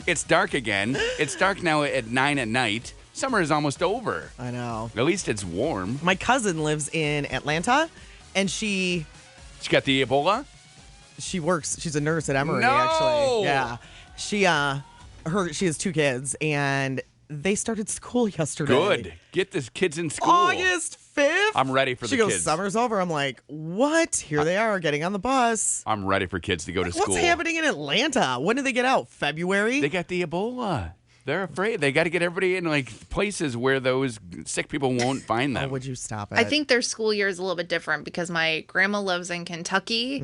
It's dark again. It's dark now at 9 at night. Summer is almost over. I know. At least it's warm. My cousin lives in Atlanta, and she got the Ebola? works. She's a nurse at Emory, No! actually. Yeah. She has 2 kids, and they started school yesterday. Good. Get the kids in school. August 5th. I'm ready for the kids. She kids. goes, summer's over. I'm like, what? Here they are getting on the bus. I'm ready for kids to go to school. What's happening in Atlanta? When do they get out? February? They got the Ebola. They're afraid. They got to get everybody in places where those sick people won't find them. Oh, would you stop it? I think their school year is a little bit different because my grandma lives in Kentucky,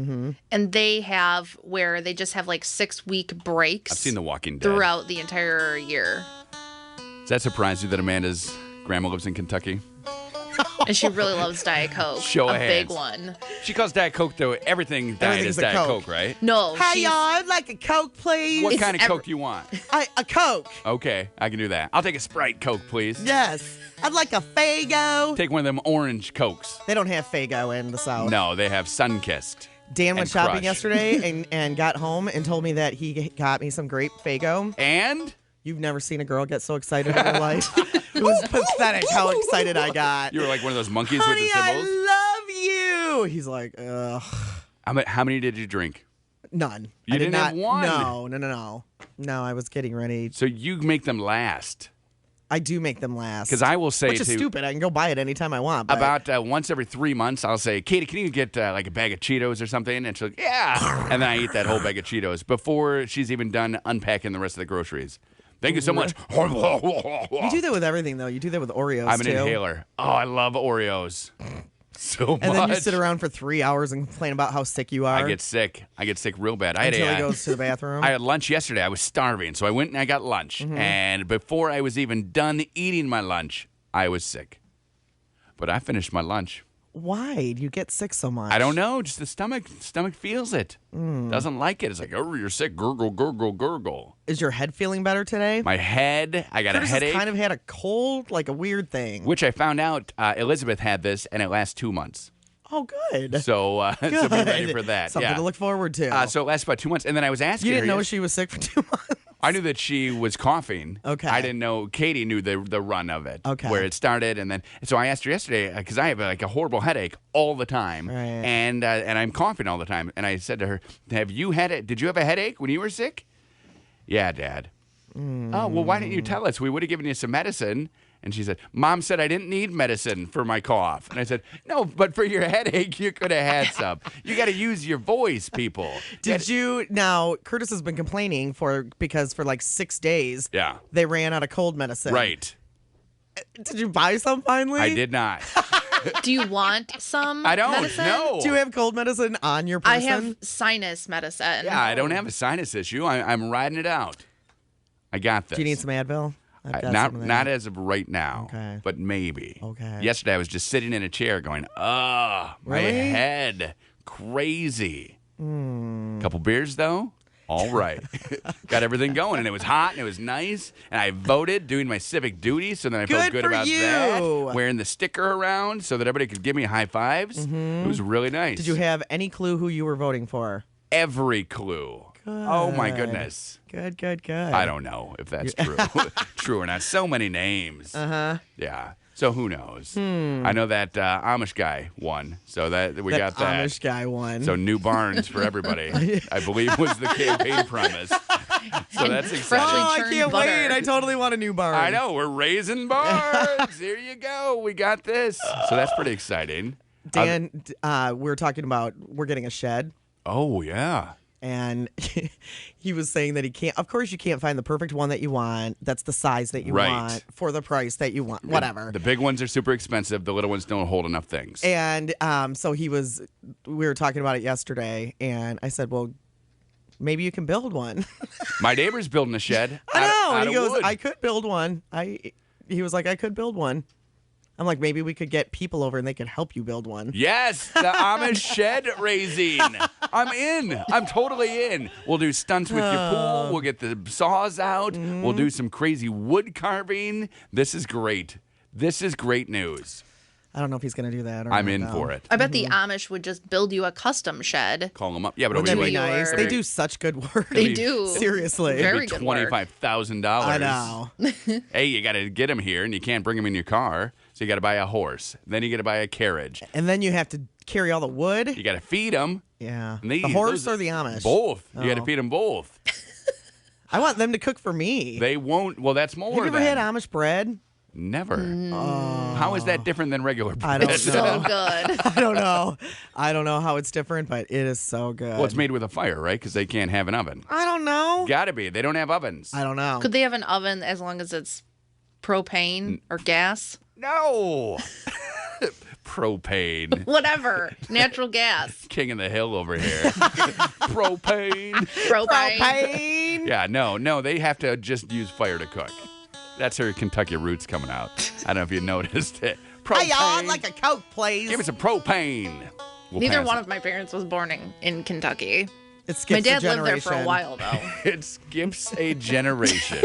and they have where they just have 6-week breaks. I've seen The Walking Dead. Throughout the entire year. Does that surprise you that Amanda's grandma lives in Kentucky? And she really loves Diet Coke. Show of big hands. one. She calls Diet Coke, though. Everything diet is Everything's a Diet Coke. Coke, right? No. Hey, y'all, I'd like a Coke, please. What kind of Coke do you want? A Coke. Okay, I can do that. I'll take a Sprite Coke, please. Yes. I'd like a Faygo. Take one of them orange Cokes. They don't have Faygo in the South. No, they have Sunkissed. Dan went and shopping Crush. yesterday and got home and told me that he got me some grape Faygo. And? You've never seen a girl get so excited in her life. It was pathetic how excited I got. You were like one of those monkeys Honey, with the cymbals? I love you. He's like, ugh. How many did you drink? None. You I did didn't not, have one? No. No, I was getting ready. So you make them last. I do make them last. Because I will say Which is stupid. I can go buy it anytime I want. But about once every 3 months, I'll say, Katie, can you get a bag of Cheetos or something? And she's like, yeah. And then I eat that whole bag of Cheetos before she's even done unpacking the rest of the groceries. Thank you so much. You do that with everything, though. You do that with Oreos, I'm an too. inhaler. Oh, I love Oreos so much. And then you sit around for 3 hours and complain about how sick you are. I get sick. I get sick real bad. Until he goes to the bathroom. I had lunch yesterday. I was starving, so I went and I got lunch. And before I was even done eating my lunch, I was sick. But I finished my lunch. Why do you get sick so much? I don't know. Just the stomach feels it. Doesn't like it. It's like, oh, you're sick. Gurgle, gurgle, gurgle. Is your head feeling better today? My head, I got Curtis a headache. has kind of had a cold, like a weird thing. Which I found out Elizabeth had this, and it lasts 2 months. Oh, good. So, so be ready for that. Something to look forward to. So it lasts about 2 months. And then I was asking You didn't her know she was sick for 2 months? I knew that she was coughing. Okay. I didn't know. Katie knew the run of it. Okay. Where it started, and so I asked her yesterday because I have a horrible headache all the time, Right. and I'm coughing all the time. And I said to her, "Have you had it? Did you have a headache when you were sick?" Yeah, Dad. Oh, well, why didn't you tell us? We would have given you some medicine. And she said, Mom said I didn't need medicine for my cough. And I said, no, but for your headache, you could have had some. You got to use your voice, people. Now, Curtis has been complaining because for 6 days, Yeah. they ran out of cold medicine. Right. Did you buy some finally? I did not. Do you want some I don't medicine? know. Do you have cold medicine on your person? I have sinus medicine. Yeah, I don't have a sinus issue. I'm riding it out. I got this. Do you need some Advil? I've got some of that. Not as of right now, Okay. but maybe. Okay. Yesterday, I was just sitting in a chair going, my Really? head, crazy. Couple beers, though, all right. Got everything going, and it was hot, and it was nice, and I voted doing my civic duty, so then I felt Good good for about you. that. Wearing the sticker around so that everybody could give me high fives. It was really nice. Did you have any clue who you were voting for? Every clue. Oh, my goodness. Good. I don't know if that's true. True or not. So many names. Uh-huh. Yeah. So who knows? I know that Amish guy won. So that we got that. Amish guy won. So new barns for everybody, I believe was the campaign promise. So that's exciting. I churned can't butter. wait. I totally want a new barn. I know. We're raising barns. Here you go. We got this. So that's pretty exciting. Dan, we were talking about we're getting a shed. Oh, yeah. And he was saying that he can't. Of course, you can't find the perfect one that you want. That's the size that you Right. want for the price that you want. Whatever. The big ones are super expensive. The little ones don't hold enough things. And so we were talking about it yesterday, and I said, well, maybe you can build one. My neighbor's building a shed. I know. Out He of goes, wood. I could build one. He was like, I could build one. I'm like, maybe we could get people over and they could help you build one. Yes, the Amish shed raising. I'm in. I'm totally in. We'll do stunts with your pool. We'll get the saws out. We'll do some crazy wood carving. This is great. This is great news. I don't know if he's going to do that. Or I'm not, in though. for it. I bet the Amish would just build you a custom shed. Call them up. Yeah, but Wouldn't that it'll be be like nice? Or- They do such good work. They do. Seriously. Very it'll be good work. $25,000. I know. Hey, you got to get them here, and you can't bring them in your car, so you got to buy a horse. Then you got to buy a carriage. And then you have to carry all the wood. You got to feed them. Yeah. And they- The horse those- or the Amish? Both. You got to Oh. feed them both. I want them to cook for me. They won't. Well, that's more. Have you ever then. had Amish bread? Never. How is that different than regular bread? I don't know. So good. I don't know. I don't know how it's different, but it is so good. Well, it's made with a fire, right? Because they can't have an oven. I don't know. Got to be. They don't have ovens. I don't know. Could they have an oven as long as it's propane or gas? No. Propane. Whatever. Natural gas. King of the hill over here. Propane. Propane. Propane. Yeah, no. They have to just use fire to cook. That's her Kentucky roots coming out. I don't know if you noticed it. Propane. Hey, y'all, I'd like a Coke, please. Give me some propane. We'll Neither pass one it. of my parents was born in Kentucky. It skips My a dad lived there for a generation. while, though. It skips a generation.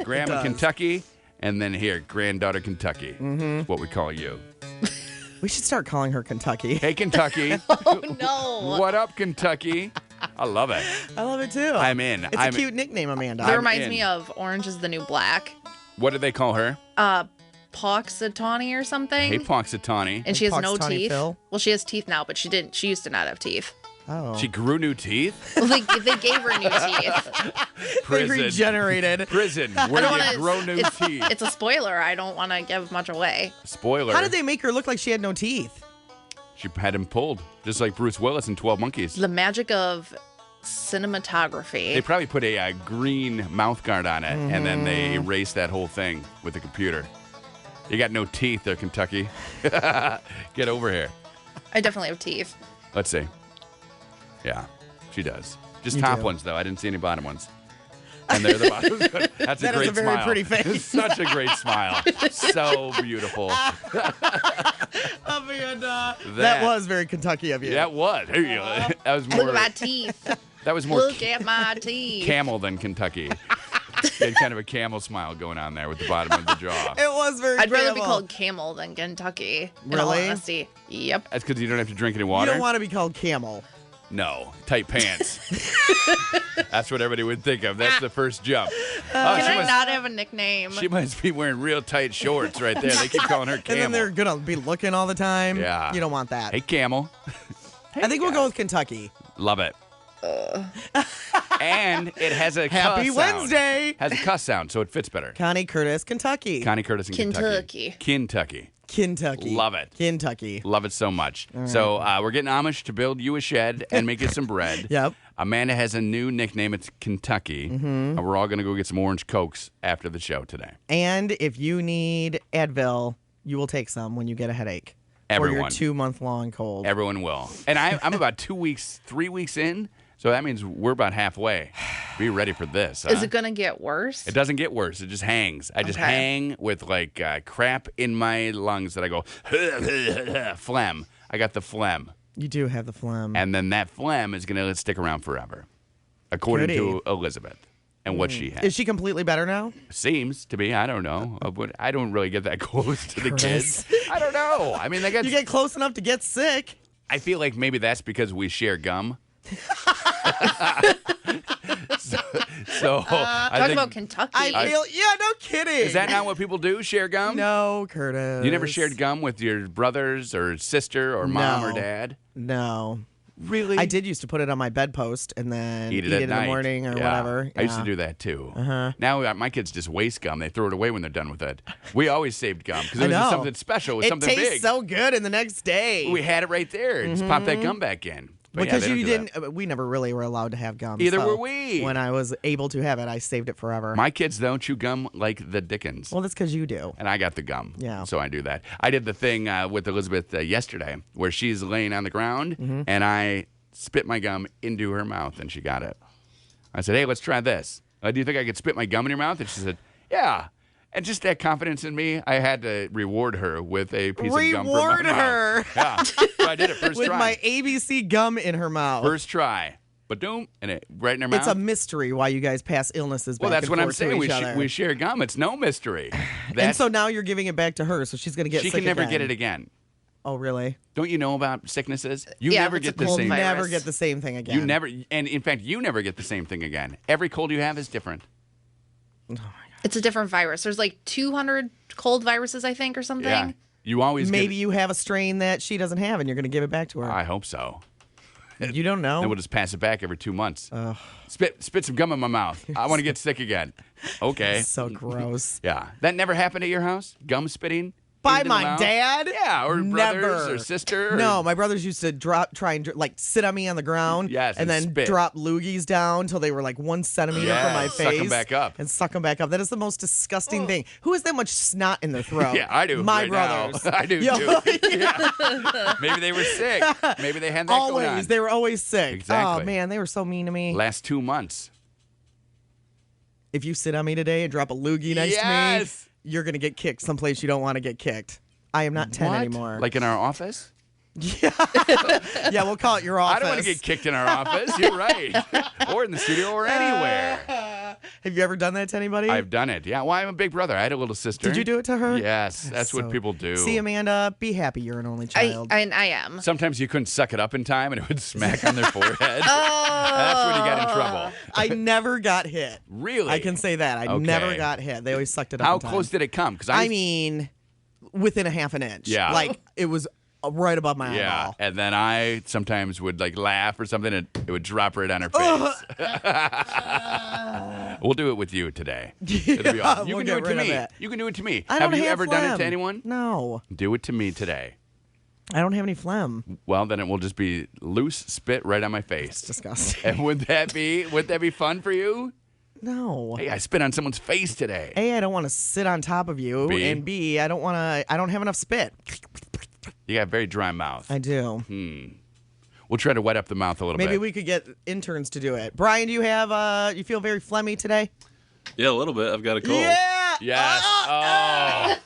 Grandma does. Kentucky, and then here, granddaughter Kentucky. Mm-hmm. What we call you. We should start calling her Kentucky. Hey, Kentucky. Oh, no. What up, Kentucky? I love it. I love it too. I'm in. It's I'm a cute nickname, Amanda. That I'm reminds in. me of Orange is the New Black. What do they call her? Poxitani or something. Hey, Punxsutawney. And she has no Punxsutawney teeth. Phil? Well, she has teeth now, but she didn't. She used to not have teeth. Oh. She grew new teeth. Well, they gave her new teeth. They Prison. regenerated. Prison, I where don't you wanna- grow new it's, teeth. It's a spoiler. I don't want to give much away. Spoiler. How did they make her look like she had no teeth? She had him pulled, just like Bruce Willis in 12 Monkeys. The magic of cinematography. They probably put a green mouth guard on it, and then they erased that whole thing with the computer. You got no teeth there, Kentucky. Get over here. I definitely have teeth. Let's see. Yeah, she does. Just You top do. ones, though. I didn't see any bottom ones. And they're the bottom ones. That's a That is great a very smile. pretty face. Such a great smile. So beautiful. Amanda. That was very Kentucky of you. That was. There you go. That was more. Look at my teeth. That was more Look at my teeth. camel than Kentucky. He had kind of a camel smile going on there with the bottom of the jaw. It was very I'd rather be camel. called Camel than Kentucky. In all Really? honesty. Yep. That's because you don't have to drink any You water. don't want to be called camel. No, tight pants. That's what everybody would think of. That's the first jump. Can I must, not have a nickname? she must be wearing real tight shorts right there. They keep calling her And camel. then they're going to be looking all the time. Yeah. You don't want that. Hey, camel. I think we'll go with Kentucky. Love it. And it has a Happy cuss sound. Wednesday. Has a cuss sound, so it fits better. Connie Curtis, Kentucky. Connie Curtis in Kentucky. Kentucky. Kentucky. Love it. Kentucky. Love it so much. So we're getting Amish to build you a shed and make you some bread. Yep. Amanda has a new nickname. It's Kentucky. And we're all going to go get some orange Cokes after the show today. And if you need Advil, you will take some when you get a headache. For your Everyone. 2-month-long cold. Everyone will. And I'm about 3 weeks in, so that means we're about halfway. Be ready for this. Is huh? it going to get worse? It doesn't get worse. It just hangs. I just Okay. hang with like crap in my lungs that I go, phlegm. I got the phlegm. You do have the phlegm. And then that phlegm is going to stick around forever, according to Goody. Elizabeth and what she has. Is she completely better now? Seems to be. I don't know. I don't really get that close to the Curtis. kids. I don't know. I mean, they got. You get close enough to get sick. I feel like maybe that's because we share gum. so I Talk think, about Kentucky. No kidding. is that not what people do? Share gum? No, Curtis. You never shared gum with your brothers or sister or mom or No. dad? No. Really? I did used to put it on my bedpost and then Eat it eat at it in night. the morning or Yeah. whatever. I used to Yeah. do that too. Now my kids just waste gum. They throw it away when they're done with it. We always saved gum because I it was just know. something special. It was It something tastes big. so good in the next day. We had it right there. Just pop that gum back in. But yeah, because they don't you do that. didn't. We never really were allowed to have gum. Either so were we. When I was able to have it, I saved it forever. My kids don't chew gum like the Dickens. well, that's because you do. And I got the gum. Yeah. So I do that. I did the thing with Elizabeth yesterday where she's laying on the ground and I spit my gum into her mouth and she got it. I said, hey, let's try this. Do you think I could spit my gum in your mouth? And she said, yeah. And just that confidence in me, I had to reward her with a piece of gum from my Reward her. mouth. Yeah. So I did it first With try. my ABC gum in her mouth. First try. Ba-doom. And it right in her mouth. It's a mystery why you guys pass illnesses back well, that's and what I'm forth to saying. each other. We share gum. It's no mystery. And so now you're giving it back to her, so she's going to get she sick can never again. get it again. Oh, really? Don't you know about sicknesses? You Yeah, never if it's get a the cold same. virus. Never get the same thing again. You never, and in fact, you never get the same thing again. Every cold you have is different. It's a different virus. There's like 200 cold viruses, I think, or something. Yeah, you always Maybe Get, you have a strain that she doesn't have, and you're going to give it back to her. I hope so. You don't know. Then we'll just pass it back every 2 months. Spit some gum in my mouth. I want to get sick again. Okay. So gross. Yeah, that never happened at your house. Gum spitting. By into the my mouth? dad? Yeah, or brothers Never. or sister. Or, No, my brothers used to try and like sit on me on the ground, Yes, and then spit. drop loogies down till they were like 1 centimeter Yes, from my suck 'em face, back up. and suck them back up. That is the most disgusting thing. Who has that much snot in their throat? Yeah, I do. My right now. brothers. I do Yo, too. Yeah. Maybe they were sick. Maybe they had that going on. Always, they were always sick. Exactly. Oh man, they were so mean to me. Last 2 months. If you sit on me today and drop a loogie next to me, you're gonna get kicked someplace you don't want to get kicked. I am not 10 What? anymore. Like in our office? Yeah, we'll call it your office. I don't want to get kicked in our office. You're right. Or in the studio or anywhere. Have you ever done that to anybody? I've done it. Yeah. Well, I'm a big brother. I had a little sister. Did you do it to her? Yes. That's what people do. See, Amanda, be happy you're an only I child. am. Sometimes you couldn't suck it up in time and it would smack on their forehead. That's when you got in trouble. I never got hit. Really? I can say that. I Okay. never got hit. They always sucked it up How in time. close did it come? Because I mean, within a half an inch. Yeah. Like, it was right above my yeah. eyeball. And then I sometimes would like laugh or something and it would drop right on her face. We'll do it with you today. It'll be awesome. You we'll can do get it to rid of me. it. You can do it to me. I don't Have you have ever done it phlegm. to anyone? No. Do it to me today. I don't have any phlegm. Well, then it will just be loose spit right on my It's face. disgusting. And would that be fun for you? No. Hey, I spit on someone's face today. A, I don't want to sit on top of you. B. And B, I don't have enough spit. You got a very dry mouth. I do. We'll try to wet up the mouth a little Maybe bit. we could get interns to do it. Brian, do you have, you feel very phlegmy today? Yeah, a little bit. I've got a cold. Yeah. Yes. Oh.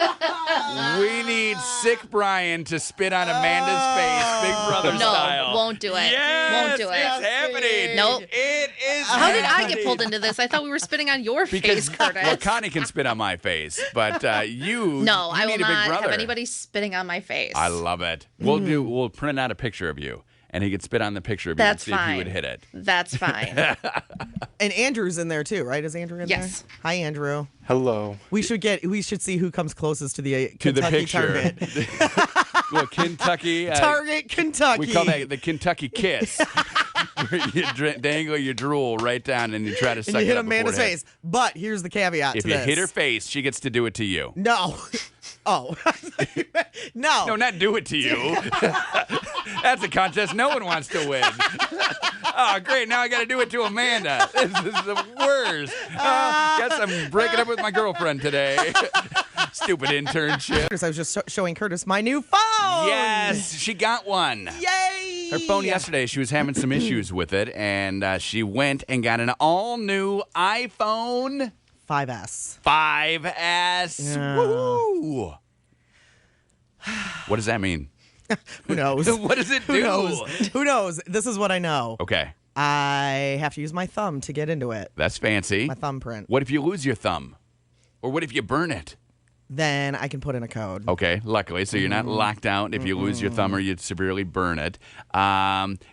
We need sick Brian to spit on Amanda's face, Big Brother No, style. won't do it. Yes, Won't do it. It's happening. Nope. It is. How did I happening. get pulled into this? I thought we were spitting on your Because face, Curtis. well, Connie can spit on my face, but you. No, you I will need a big not brother. have anybody spitting on my face. I love it. We'll print out a picture of you, and he could spit on the picture of you That's and see if fine. he would hit it. That's fine. And Andrew's in there too, right? Is Andrew in Yes. there? Hi, Andrew. Hello. We should see who comes closest to the To the Kentucky picture. Target. Well, Kentucky. Target, Kentucky. We call that the Kentucky kiss. Where you dangle your drool right down and you try to And suck you it hit up Amanda's before it hits. face. But here's the caveat If to you this. hit her face, she gets to do it to you. No. Oh. No. No, not do it to you. That's a contest no one wants to win. Oh, great. Now I got to do it to Amanda. This is the worst. Guess I'm breaking up with my girlfriend today. Stupid internship. I was just showing Curtis my new phone. Yes, she got one. Yay. Her phone yesterday, she was having some issues with it, and she went and got an all-new iPhone 5S. 5S. Yeah. Woohoo! What does that mean? Who knows? What does it do? Who knows? Who knows? This is what I know. Okay, I have to use my thumb to get into it. that's fancy. My thumbprint. What if you lose your thumb? Or what if you burn it? Then I can put in a code. Okay, luckily, so you're not locked out if you lose your thumb or you severely burn it.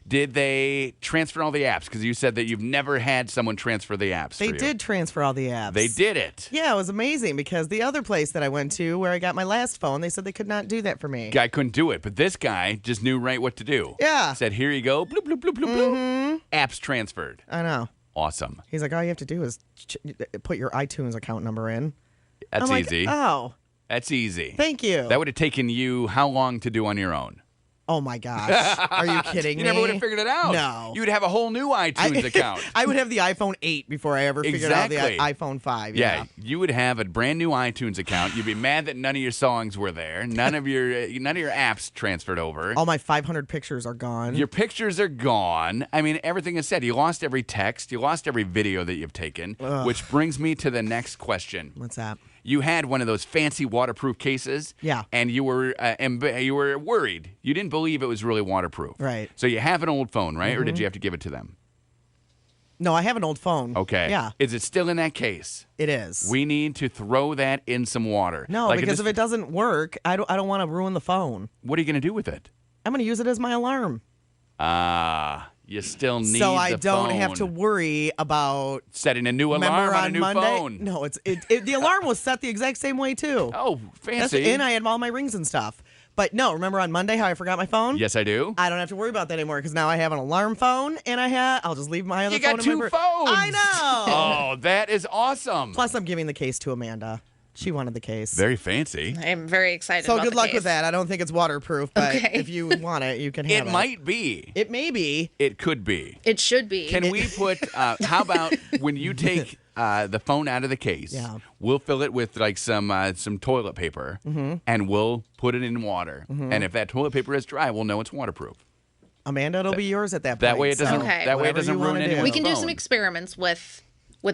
Did they transfer all the apps? Because you said that you've never had someone transfer the apps. They for you. did transfer all the apps. They did it. Yeah, it was amazing because the other place that I went to where I got my last phone, they said they could not do that for me. Guy couldn't do it, but this guy just knew right what to do. Yeah. Said, here you go. Bloop, bloop, bloop, bloop, bloop. Apps transferred. I know. Awesome. He's like, all you have to do is put your iTunes account number in. That's I'm like, easy. Oh, That's easy. thank you. That would have taken you how long to do on your own? Oh my gosh. Are you kidding You me? never would have figured it out. No. You would have a whole new iTunes account. I would have the iPhone 8 before I ever figured out the Exactly. iPhone 5. Yeah, you would have a brand new iTunes account. You'd be mad that none of your songs were there. None of your apps transferred over. All my 500 pictures are gone. Your pictures are gone. I mean, everything is said. You lost every text. You lost every video that you've taken. Which brings me to the next question. What's that? You had one of those fancy waterproof cases. Yeah. And you were worried. You didn't believe it was really waterproof. Right. So you have an old phone, right? Or did you have to give it to them? No, I have an old phone. Okay. Yeah, Is it still in that case? it is. We need to throw that in some water. No, Like because if it doesn't work, I don't want to ruin the phone. What are you going to do with it? I'm going to use it as my alarm. You still need So I the don't have to phone. worry about Setting a new remember alarm on a on new Monday. phone. No, the alarm was set the exact same way too. Oh, fancy. And I had all my rings and stuff. But no, remember on Monday how I forgot my phone? Yes, I do. I don't have to worry about that anymore because now I have an alarm phone and I'll just leave my other You phone got in two my phones. I know. Oh, that is awesome. Plus, I'm giving the case to Amanda. She wanted the case. Very fancy. I'm very excited So about good the luck case. with that. I don't think it's waterproof, but Okay. if you want it, you can have It it. might be. It may be. It could be. It should be. Can we put, how about when you take the phone out of the case, Yeah. we'll fill it with like some toilet paper and we'll put it in water. And if that toilet paper is dry, we'll know it's waterproof. Amanda, it'll be yours at that point. That way it doesn't, Okay. that way it Whatever doesn't you wanna ruin do. anyone's We can do some phone. experiments with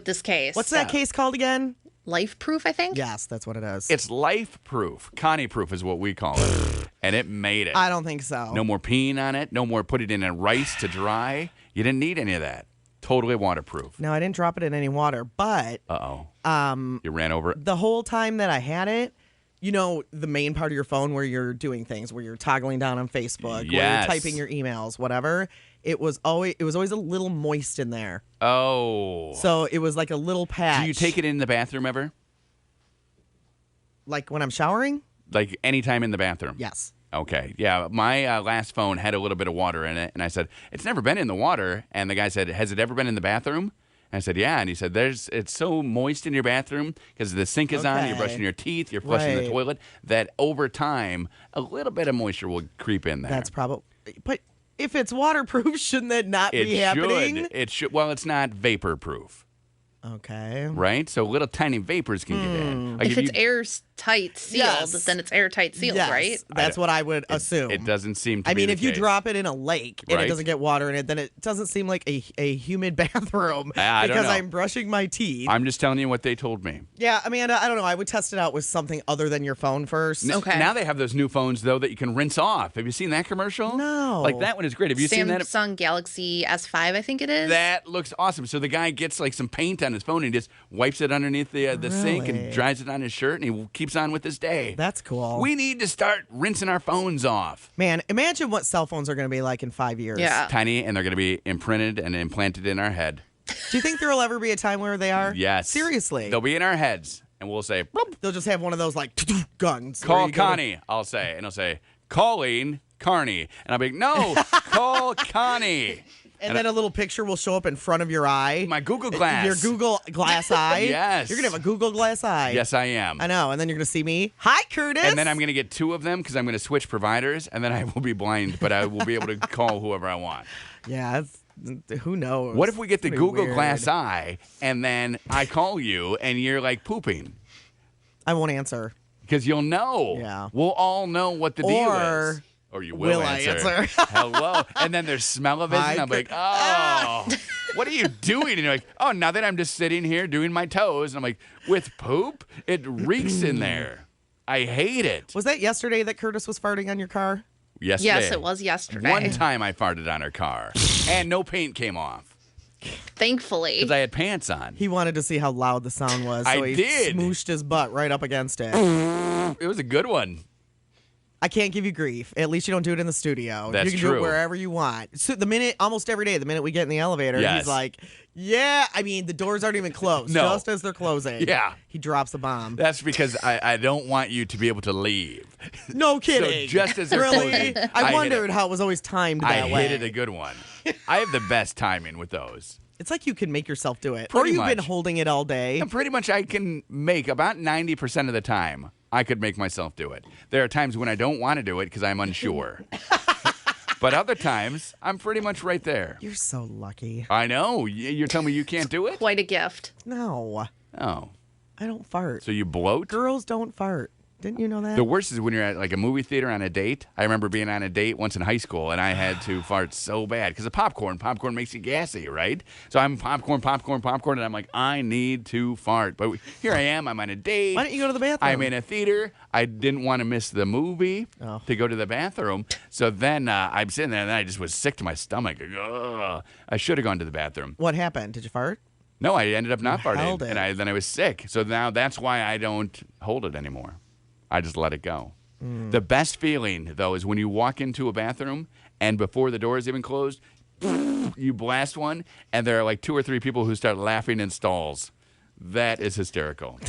this case. What's that case called again? Life proof, I think? Yes, that's what it is. It's life proof. Connie proof is what we call it. And it made it. I don't think so. No more peeing on it. No more putting it in rice to dry. You didn't need any of that. Totally waterproof. No, I didn't drop it in any water, but You ran over it. the whole time that I had it, you know, the main part of your phone where you're doing things, where you're toggling down on Facebook, where Yes. you're typing your emails, whatever. It was always a little moist in there. Oh. So it was like a little patch. Do you take it in the bathroom ever? like when I'm showering? Like anytime in the bathroom? Yes. Okay. Yeah. My last phone had a little bit of water in it. And I said, it's never been in the water. And the guy said, has it ever been in the bathroom? And I said, yeah. And he said, it's so moist in your bathroom because the sink is on, you're Okay. brushing your teeth, you're flushing the Right. toilet, that over time, a little bit of moisture will creep in there. That's probably. But if it's waterproof, shouldn't that not it be happening? should. It should. Well, it's not vapor proof, Okay. right? So little tiny vapors can get in. Like If it's you- airtight sealed, Yes. then it's airtight sealed, Yes, right? That's what I would assume. it doesn't seem to I be mean, the if you case. drop it in a lake and Right. it doesn't get water in it, then it doesn't seem like a humid bathroom I don't because know. I'm brushing my teeth. I'm just telling you what they told me. Yeah, Amanda, I don't know. I would test it out with something other than your phone first. Okay. Now they have those new phones though that you can rinse off. Have you seen that commercial? No. Like that one is great. Have you seen that? Samsung Galaxy S5, I think it is. That looks awesome. So the guy gets like some paint on his phone and he just wipes it underneath the sink and Really? dries it on his shirt and he keeps on with his day. That's cool. We need to start rinsing our phones off. Man, imagine what cell phones are going to be like in 5 years. Yeah. Tiny, and they're going to be imprinted and implanted in our head. Do you think there will ever be a time where they are? Yes. Seriously. They'll be in our heads, and we'll say, "Bloop, They'll just have one of those like guns. where call you go to- Connie, I'll say. And he'll say, calling Carney. And I'll be like, no, call Connie. And then a little picture will show up in front of your eye. My Google Glass. Your Google Glass eye. Yes. You're going to have a Google Glass eye. Yes, I am. I know. And then you're going to see me. Hi, Curtis. And then I'm going to get two of them because I'm going to switch providers, and then I will be blind, but I will be able to call whoever I want. Yeah, who knows? What if we get the Pretty Google weird. Glass Eye, and then I call you, and you're like pooping? I won't answer. Because you'll know. Yeah. We'll all know what the deal Or is. Or you will, I answer. answer? Hello. And then there's smell-o-vision. Hi, I'm like, oh, what are you doing? And you're like, oh, now that I'm just sitting here doing my toes. And I'm like, with poop? It reeks in there. I hate it. Was that yesterday that Curtis was farting on your car? Yesterday. Yes, it was yesterday. One time I farted on her car, and no paint came off Thankfully. because I had pants on. He wanted to see how loud the sound was, so I he did. smooshed his butt right up against it. It was a good one. I can't give you grief. At least you don't do it in the studio. That's you can do true. it wherever you want. So almost every day, the minute we get in the elevator, Yes. he's like, yeah, I mean, the doors aren't even closed. No. Just as they're closing. Yeah. He drops a bomb. That's because I don't want you to be able to leave. No kidding. just as they're really? closing, I I hit wondered it. how it was always timed I that way. hit it a good one. I have the best timing with those. It's like you can make yourself do it. Pretty or you've been much. holding it all day. And pretty much I can make about 90% of the time, I could make myself do it. There are times when I don't want to do it because I'm unsure. But other times, I'm pretty much right there. You're so lucky. I know. You're telling me you can't do it? Quite a gift. No, Oh. I don't fart. So you bloat? Girls don't fart. Didn't you know that? The worst is when you're at like a movie theater on a date. I remember being on a date once in high school, and I had to fart so bad because of popcorn. Popcorn makes you gassy, right? So I'm popcorn, and I'm like, I need to fart. But here I am. I'm on a date. Why don't you go to the bathroom? I'm in a theater. I didn't want to miss the movie to go to the bathroom. So then I'm sitting there, and then I just was sick to my stomach. Ugh. I should have gone to the bathroom. What happened? Did you fart? No, I ended up not farting, held it. and then I was sick. So now that's why I don't hold it anymore. I just let it go. The best feeling, though, is when you walk into a bathroom and before the door is even closed, you blast one, and there are like 2 or 3 people who start laughing in stalls. That is hysterical.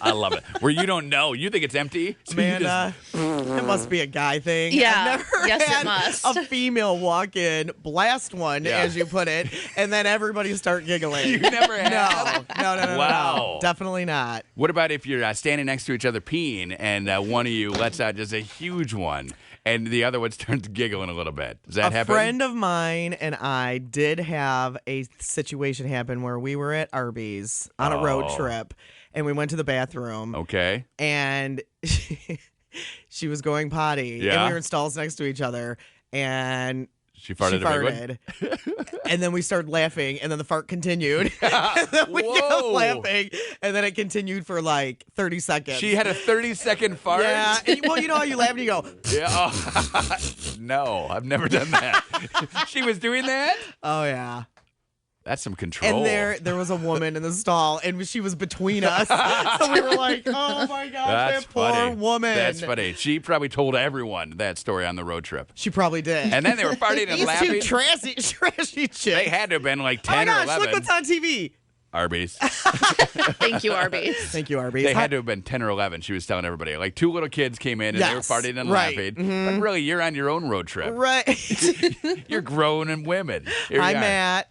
I love it. Where you don't know. You think it's empty. So Amanda, it must be a guy thing. Yeah. I've never Yes, it had must. a female walk in, blast one, Yeah. as you put it, and then everybody start giggling. You never have? No. Wow. Definitely not. What about if you're standing next to each other peeing and one of you lets out just a huge one and the other one starts giggling a little bit? Does that happen? A friend of mine and I did have a situation happen where we were at Arby's on a road trip, and we went to the bathroom. Okay. And she was going potty, and Yeah. we were in stalls next to each other, and She farted. she farted. And then we started laughing, and then the fart continued. And then we kept Whoa. laughing, and then it continued for like 30 seconds. She had a 30-second fart? Yeah. And, well, you know how you laugh and you go, Yeah. Oh. No, I've never done that. She was doing that? oh, yeah. That's some control. And there was a woman in the stall, and she was between us. So we were like, oh, my gosh, That's that poor funny. woman. That's funny. She probably told everyone that story on the road trip. She probably did. And then they were farting and These laughing. two trashy chicks. They had to have been like Oh, my 10 or gosh, 11. look what's on TV. Arby's. Thank you, Arby's. Thank you, Arby's. They had to have been 10 or 11, she was telling everybody. Like 2 little kids came in and they were Yes, farting and right. laughing. But really, you're on your own road trip. Right. You're grown and women. Here Hi, you are. Matt.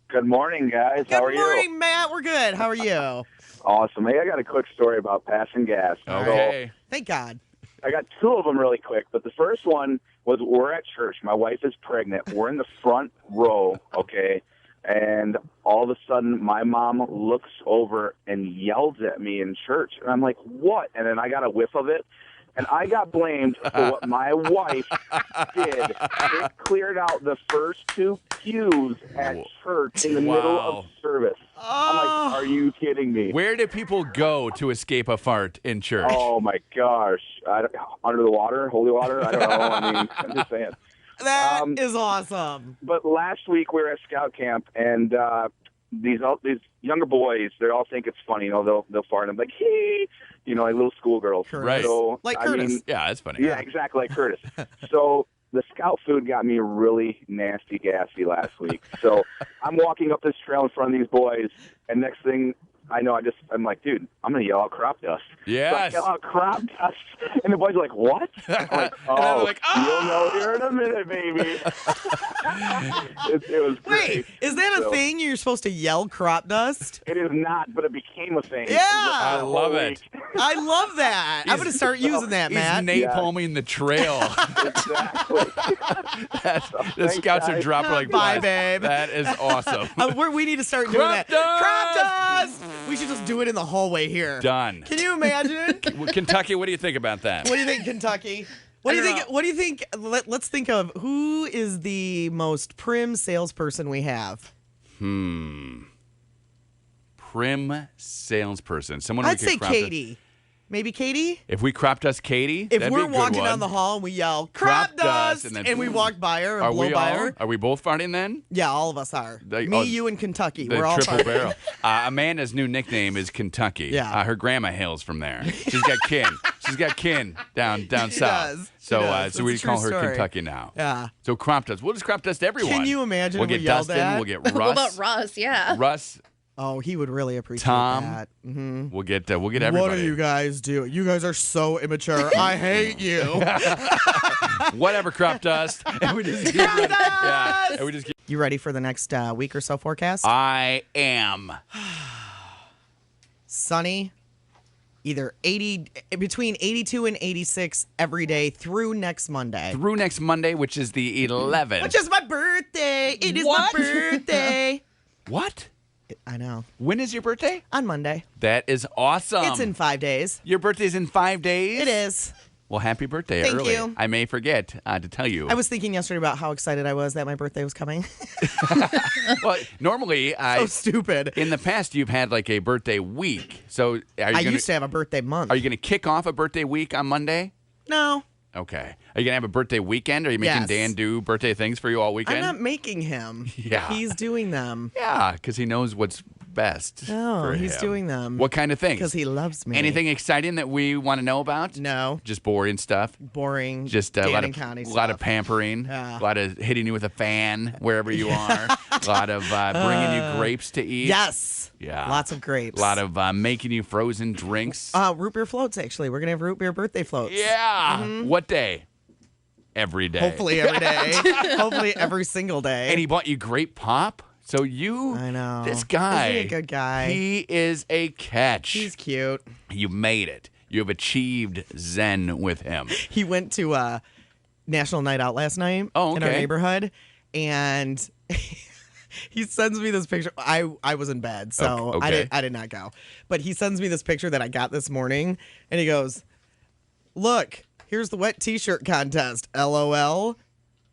Good morning, guys. How are Good you? morning, Matt. We're good. How are you? Awesome. Hey, I got a quick story about passing gas. Okay. Thank God. So I got 2 of them really quick, but the first one was we're at church. My wife is pregnant. We're in the front row, okay? And all of a sudden, my mom looks over and yells at me in church. And I'm like, what? And then I got a whiff of it. And I got blamed for what my wife did. It cleared out the first 2 pews at church in the middle of service. I'm like, are you kidding me? Where do people go to escape a fart in church? Oh, my gosh. Under the water? Holy water? I don't know. I mean, I'm just saying. That is awesome. But last week we were at scout camp, and these younger boys, they all think it's funny. You know, they'll fart, and I'm like, hey, you know, like little schoolgirls. Right. So, Like I Curtis. mean, Yeah, that's funny. yeah, exactly like Curtis. So the scout food got me really nasty gassy last week. So I'm walking up this trail in front of these boys, and next thing I know, I'm like, dude, I'm going to yell out crop dust. Yes. So I yell out crop dust, and the boys are like, what? I'm like, And then they're oh, like, you'll know here in a minute, baby. It was great. Wait, is that a So- thing? You're supposed to yell crop dust? It is not, but it became a thing. Yeah. I love it. I love that. I'm going to start using that, He's Matt. napalming the trail. Exactly. The Thanks, scouts are guys. dropping like Bye, flies. babe. That is awesome. We need to start doing Crop that. dust! Crop dust! We should just do it in the hallway here. Done. Can you imagine? Well, Kentucky, what do you think about that? What do you think, Kentucky? What do you think? What do you think? Let's think of who is the most prim salesperson we have. Prim salesperson. Someone we I'd could say crop dust- Katie. Maybe Katie? If we crop dust Katie, If that'd be we're a good walking one. down the hall and we yell, Crop crop dust, dust, and and, then we walk by her and Are blow we by all? her. Are we both farting then? Yeah, all of us are. They- Me, oh, you, and Kentucky. The We're all triple farting. barrel. Amanda's new nickname is Kentucky. Yeah. Her grandma hails from there. She's got kin. She's got kin down south. does. She So does. so we It's a call true her story. Kentucky now. Yeah. So crop dust. We'll just crop dust everyone. Can you imagine We'll if we get yelled Dustin. that? We'll get Russ. What about Russ? Yeah. Russ. Oh, he would really appreciate Tom. that. Mm-hmm. We'll get everybody. What do you guys do? You guys are so immature. I hate you. Whatever crop dust. And we just keep Crop running. dust! Yeah. And we just keep. You ready for the next week or so forecast? I am. Sunny, either between 82 and 86 every day through next Monday. Through next Monday, which is the 11th. Which is my birthday. It is What? my birthday. What? I know. When is your birthday? On Monday. That is awesome. It's in 5 days. Your birthday's in 5 days? It is. Well, happy birthday Thank early. you. I may forget to tell you. I was thinking yesterday about how excited I was that my birthday was coming. Well, normally, So stupid. in the past, you've had like a birthday week. So I used to have a birthday month. Are you going to kick off a birthday week on Monday? No. Okay. Are you going to have a birthday weekend? Are you making Yes. Dan do birthday things for you all weekend? I'm not making him. Yeah. He's doing them. Yeah, because he knows what's best. No, for he's him. doing them. What kind of things? Because he loves me. Anything exciting that we want to know about? No. Just boring stuff. Boring. Just a Dan lot and of Connie lot of stuff. pampering, Yeah. a lot of hitting you with a fan wherever you are, a lot of bringing you grapes to eat. Yes. Yeah. Lots of grapes. A lot of making you frozen drinks. root beer floats, actually. We're going to have root beer birthday floats. Yeah. What day? Every day. Hopefully every day. Hopefully every single day. And he bought you grape pop. So you, I know. this guy, Isn't he a good guy? He is a catch. He's cute. You made it. You have achieved Zen with him. He went to National Night Out last night Oh, in our okay. neighborhood, and he sends me this picture. I was in bed, so Okay. I did not go. But he sends me this picture that I got this morning, and he goes, "Look, here's the wet T-shirt contest. LOL."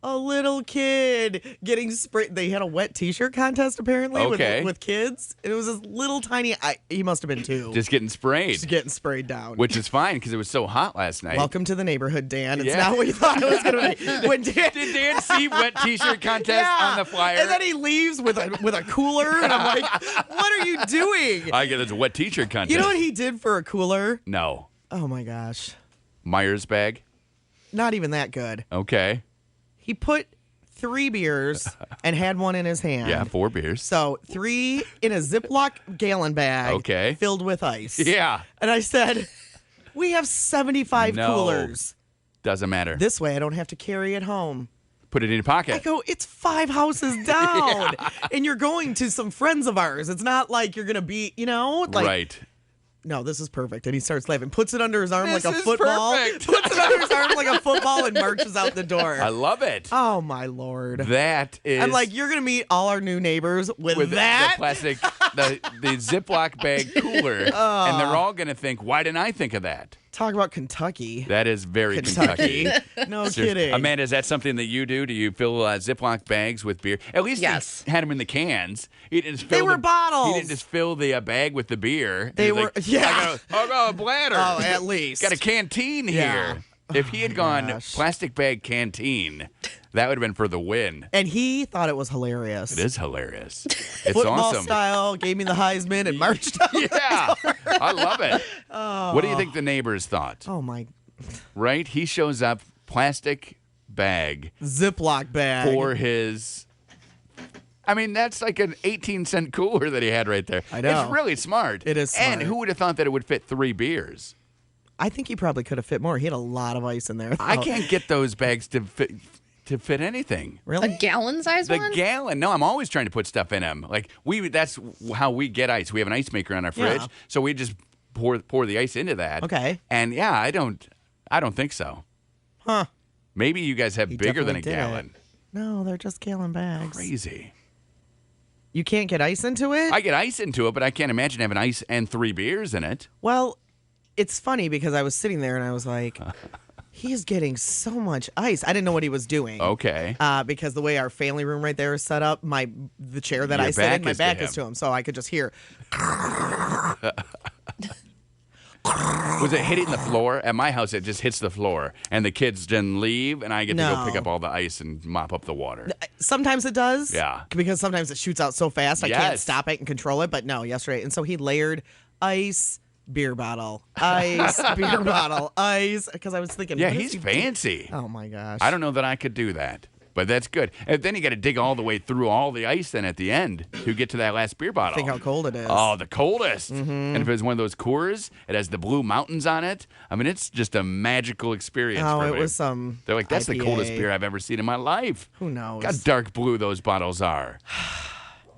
A little kid getting sprayed. They had a wet T-shirt contest apparently Okay. with kids. And it was this little tiny. He must have been 2. Just getting sprayed, Just getting sprayed down. which is fine because it was so hot last night. Welcome to the neighborhood, Dan. It's Yeah. not what you thought it was going to be. When Dan, Did Dan see wet T-shirt contest on the flyer? And then he leaves with a cooler, and I'm like, "What are you doing?" I get it's a wet T-shirt contest. You know what he did for a cooler? No. Oh my gosh, Myers bag. not even that good. Okay. He put 3 beers and had one in his hand. Yeah, 4 beers. So 3 in a Ziploc gallon bag, Okay. filled with ice. Yeah. And I said, "We have 75 No. coolers. Doesn't matter. This way, I don't have to carry it home." Put it in your pocket. I go, "It's 5 houses down, and you're going to some friends of ours. It's not like you're gonna be, like, right. no, this is perfect." And he starts laughing, puts it under his arm This like a is football, perfect. puts it under his arm like a football, and marches out the door. I love it. Oh my lord! That is. I'm like, you're gonna meet all our new neighbors with with that. the plastic, the Ziploc bag cooler, and they're all going to think, "Why didn't I think of that?" Talk about Kentucky. That is very Kentucky. No Seriously. kidding. Amanda, is that something that you do? Do you fill Ziploc bags with beer? At least Yes. he had them in the cans. He didn't just They fill were the, bottles. He didn't just fill the bag with the beer. They He's were- like, yeah. I got a bladder. Oh, at least. Got a canteen Yeah. here. If he had gone gosh. plastic bag canteen, that would have been for the win. And he thought it was hilarious. It is hilarious. It's Football awesome. style, gave me the Heisman and marched out. Yeah, I love it. What do you think the neighbors thought? Oh my Right? He shows up, plastic bag Ziploc bag. for his. I mean, that's like an 18-cent cooler that he had right there. I know. It's really smart. It is And smart. who would have thought that it would fit 3 beers? I think he probably could have fit more. He had a lot of ice in there. I though. can't get those bags to fit anything. A Really? gallon size The one? gallon. No, I'm always trying to put stuff in them. Like that's how we get ice. We have an ice maker on our fridge, Yeah. so we just pour the ice into that. Okay. And yeah, I don't think so. Huh. Maybe you guys have He bigger than a definitely did it. gallon. No, they're just gallon bags. Crazy. You can't get ice into it? I get ice into it, but I can't imagine having ice and 3 beers in it. Well, it's funny because I was sitting there and I was like, he is getting so much ice. I didn't know what he was doing. Okay. Because the way our family room right there is set up, the chair that Your I sit in, back my is to back him. is to him, so I could just hear. Was it hitting the floor? At my house, it just hits the floor, and the kids then leave, and I get to go No. pick up all the ice and mop up the water. Sometimes it does. Yeah. Because sometimes it shoots out so fast I can't Yes. stop it and control it. But no, yesterday. And so he layered ice, beer bottle, ice, beer bottle, ice. Because I was thinking, Yeah, what is he's he doing? fancy. Oh my gosh. I don't know that I could do that, but that's good. And then you got to dig all the way through all the ice then at the end to get to that last beer bottle. think how cold it is. Oh, the coldest. Mm-hmm. And if it's one of those Coors, it has the blue mountains on it. I mean, it's just a magical experience. Oh, for it me. was some. They're like, that's the IPA. coldest beer I've ever seen in my life. Who knows? Look how dark blue those bottles are.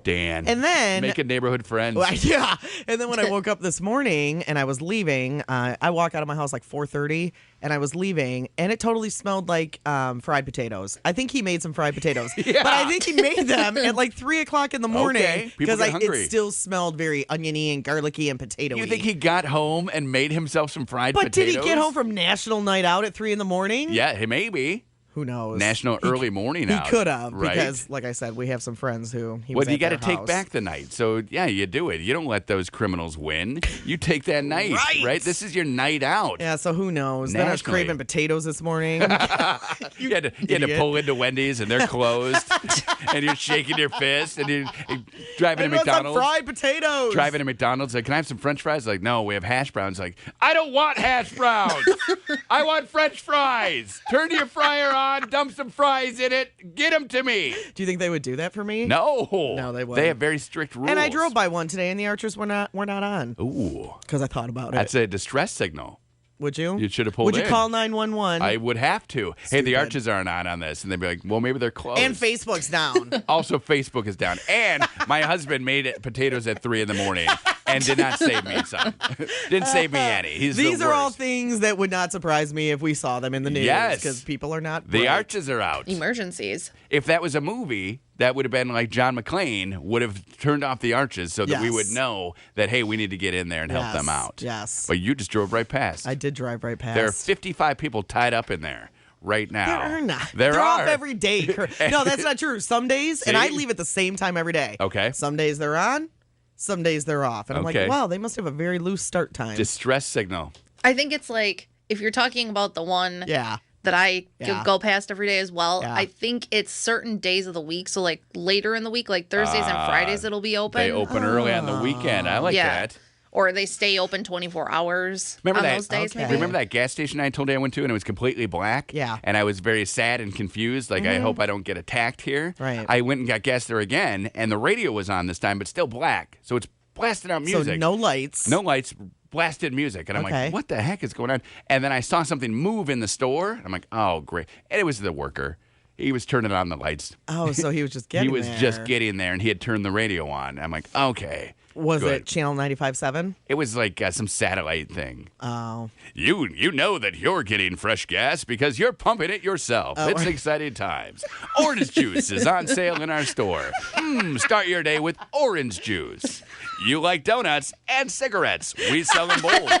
Dan. And then making neighborhood friends. yeah. And then when I woke up this morning and I was leaving, I walk out of my house like 4:30, and I was leaving, and it totally smelled like fried potatoes. I think he made some fried potatoes, Yeah. but I think he made them at like 3:00 in the morning Okay. People get hungry. it still smelled very oniony and garlicky and potatoey. You think he got home and made himself some fried But potatoes? did he get home from National Night Out at 3 in the morning? Yeah, maybe. Who knows? National Early Morning He Out. could have, right? because, like I said, we have some friends who he Well, was you at got to their take house. back the night. So, yeah, you do it. You don't let those criminals win. You take that night, Right. This is your night out. Yeah, so who knows? Then I was Nationally. craving potatoes this morning. You had to idiot. pull into Wendy's and they're closed, and you're shaking your fist, and you're driving to I want some McDonald's. fried potatoes. Driving to McDonald's, like, can I have some French fries? Like, no, we have hash browns. Like, I don't want hash browns. I want French fries. Turn your fryer on, dump some fries in it, get them to me. Do you think they would do that for me? No, they wouldn't. They have very strict rules. And I drove by one today, and the archers were not on. Ooh, Because I thought about it. that's a distress signal. Would you? You should have pulled Would you in. call 911? I would have to. Hey, the Stupid. arches aren't on this, and they'd be like, well, maybe they're closed. And Facebook's down. Also, Facebook is down. And my husband made potatoes at 3 a.m. and did not save me some. Didn't save me any. He's These the are all worst. things that would not surprise me if we saw them in the news. Yes. Because people are not. The bright. arches are out. Emergencies. If that was a movie, that would have been like John McClane would have turned off the arches so that we Yes. would know that, hey, we need to get in there and help them out. Yes. But you just drove right past. I did drive right past. There are 55 people tied up in there right now. There are not. There They're are. off every day. No, that's not true. Some days, and I See? leave at the same time every day. Okay. Some days they're on, some days they're off. And I'm Okay. like, wow, they must have a very loose start time. Distress signal. I think it's like if you're talking about the one yeah. that I Yeah. go past every day as well, Yeah. I think it's certain days of the week. So like later in the week, like Thursdays and Fridays, it'll be open. They open early on the weekend. I like Yeah. that. Or they stay open 24 hours Remember on that? those days, Okay. maybe. Remember that gas station I told you I went to and it was completely black? Yeah. And I was very sad and confused. Like, I hope I don't get attacked here. Right. I went and got gas there again, and the radio was on this time, but still black. So it's blasting out music. So no lights. No lights, blasted music. And I'm Okay. like, what the heck is going on? And then I saw something move in the store. I'm like, oh, great. And it was the worker. He was turning on the lights. Oh, so he was just getting He was there. just getting there, and he had turned the radio on. I'm like, okay. Was good. it Channel 95.7? It was like some satellite thing. Oh. You know that you're getting fresh gas because you're pumping it yourself. Oh. It's exciting times. Orange juice is on sale in our store. Start your day with orange juice. You like donuts and cigarettes. We sell them both.